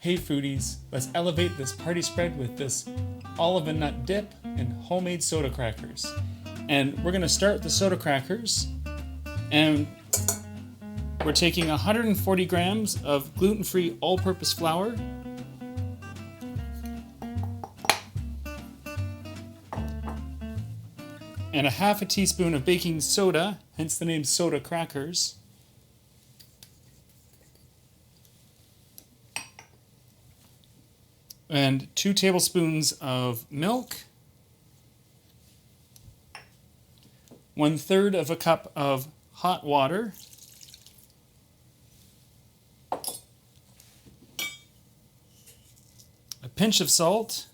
Hey foodies, let's elevate this party spread with this olive and nut dip and homemade soda crackers. And we're gonna start with the soda crackers, and we're taking 140 grams of gluten-free all-purpose flour, and a half a teaspoon of baking soda, hence the name soda crackers. And 2 tablespoons of milk, 1/3 of a cup of hot water, a pinch of salt,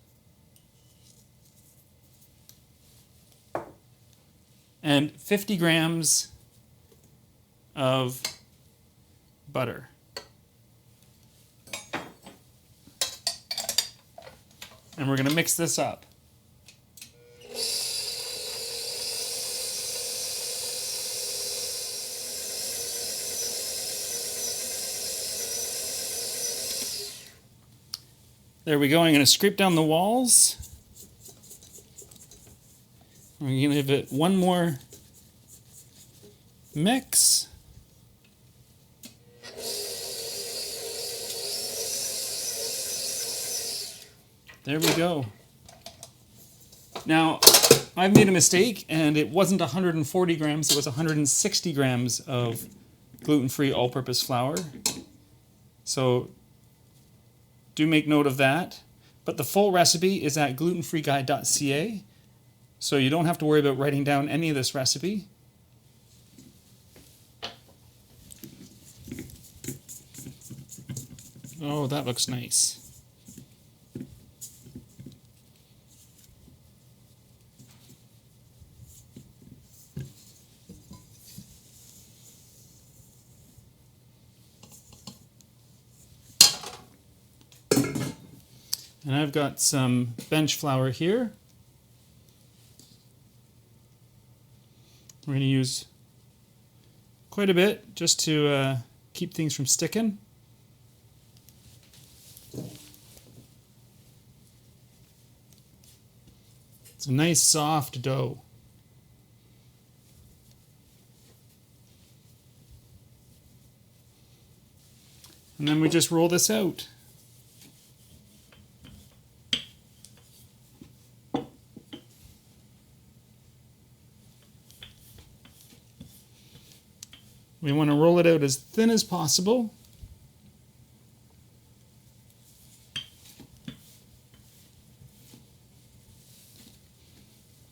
and 50 grams of butter. And we're going to mix this up. There we go. I'm going to scrape down the walls. We're going to give it one more mix. There we go. Now, I've made a mistake, and it wasn't 140 grams, it was 160 grams of gluten-free all-purpose flour. So do make note of that. But the full recipe is at glutenfreeguide.ca, so you don't have to worry about writing down any of this recipe. Oh, that looks nice. And I've got some bench flour here. We're going to use quite a bit just to keep things from sticking. It's a nice soft dough. And then we just roll this out. We want to roll it out as thin as possible.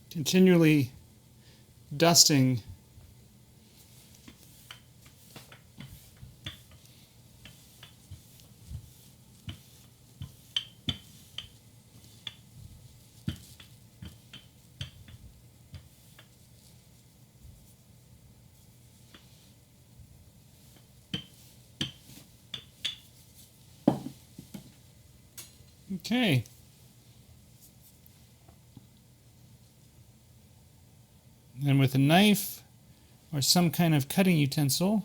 Continually dusting Okay. And with a knife or some kind of cutting utensil,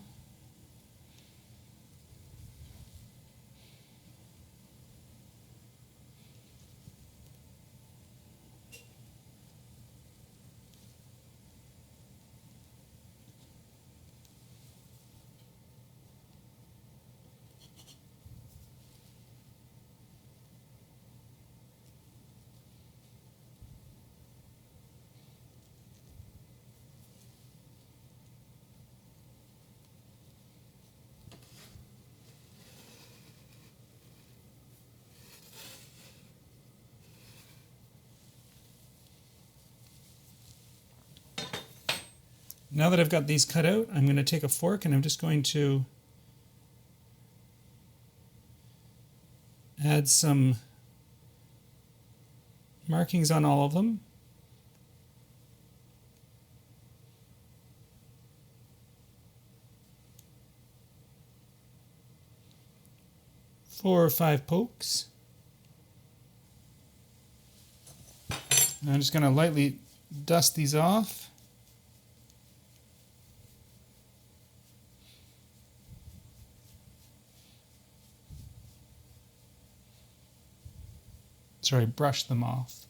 now that I've got these cut out, I'm going to take a fork and I'm just going to add some markings on all of them. Four or 5 pokes. And I'm just going to lightly dust these off. Sorry, brush them off.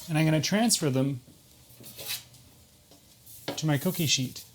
And I'm going to transfer them to my cookie sheet.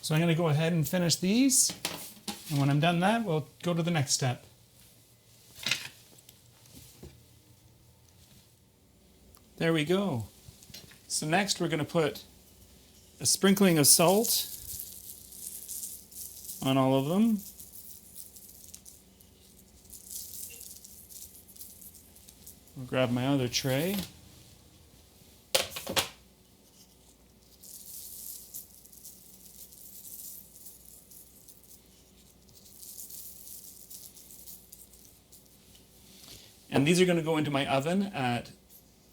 So I'm going to go ahead and finish these. And when I'm done that, we'll go to the next step. There we go. So next we're going to put a sprinkling of salt on all of them. I'll grab my other tray. And these are going to go into my oven at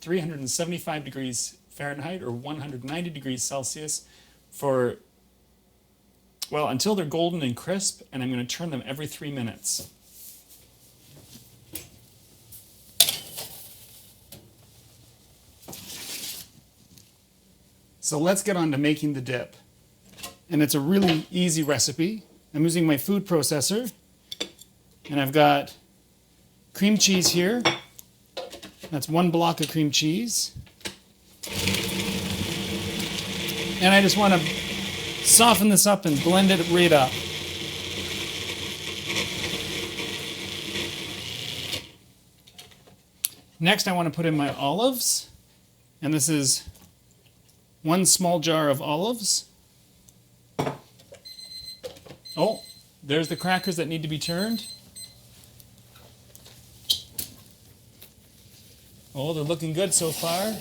375 degrees Fahrenheit or 190 degrees Celsius for, well, until they're golden and crisp, and I'm going to turn them every 3 minutes. So let's get on to making the dip. And it's a really easy recipe. I'm using my food processor, and I've got cream cheese here. That's 1 block of cream cheese. And I just want to soften this up and blend it right up. Next, I want to put in my olives. And this is 1 small jar of olives. Oh, there's the crackers that need to be turned. Oh, they're looking good so far.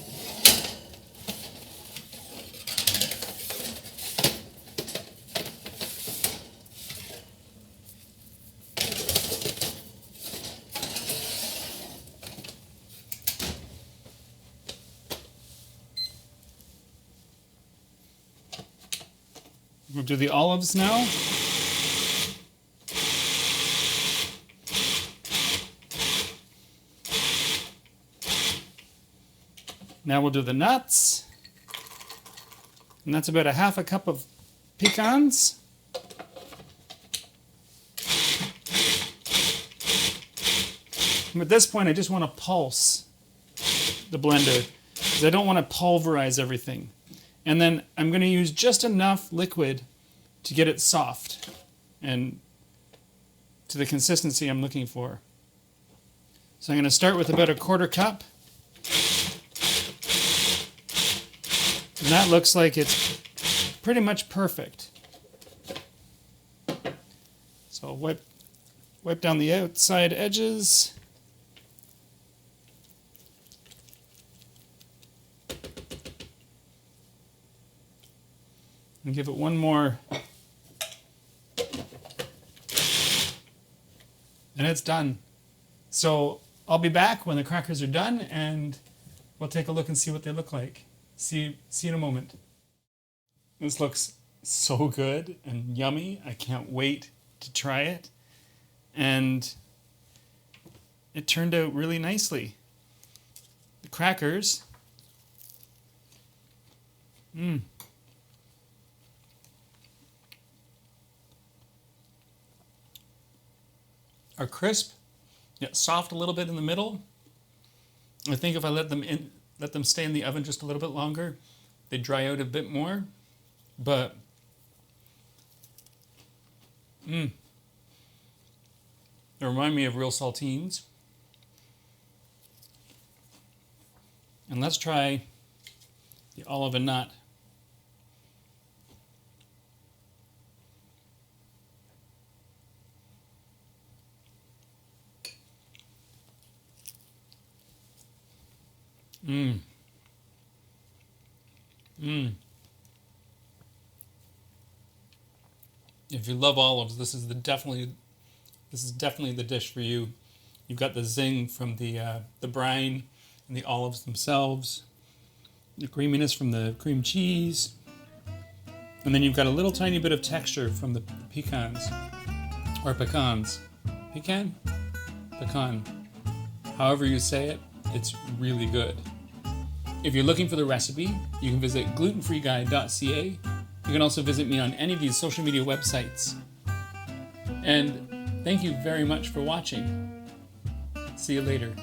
We'll do the olives now. Now we'll do the nuts. And that's about a half a cup of pecans. And at this point, I just want to pulse the blender because I don't want to pulverize everything. And then I'm going to use just enough liquid to get it soft and to the consistency I'm looking for. So I'm going to start with about a 1/4 cup. And that looks like it's pretty much perfect. So wipe down the outside edges. And give it one more. And it's done. So I'll be back when the crackers are done and we'll take a look and see what they look like. See you in a moment. This looks so good and yummy. I can't wait to try it. And it turned out really nicely. The crackers. Are crisp, yet soft a little bit in the middle. I think if I let them stay in the oven just a little bit longer, they dry out a bit more. But they remind me of real saltines. And let's try the olive and nut. Mmm. Mmm. If you love olives, this is definitely the dish for you. You've got the zing from the brine and the olives themselves, the creaminess from the cream cheese, and then you've got a little tiny bit of texture from the pecans, or pecans. Pecan? Pecan. However you say it, it's really good. If you're looking for the recipe, you can visit glutenfreeguide.ca. You can also visit me on any of these social media websites. And thank you very much for watching. See you later.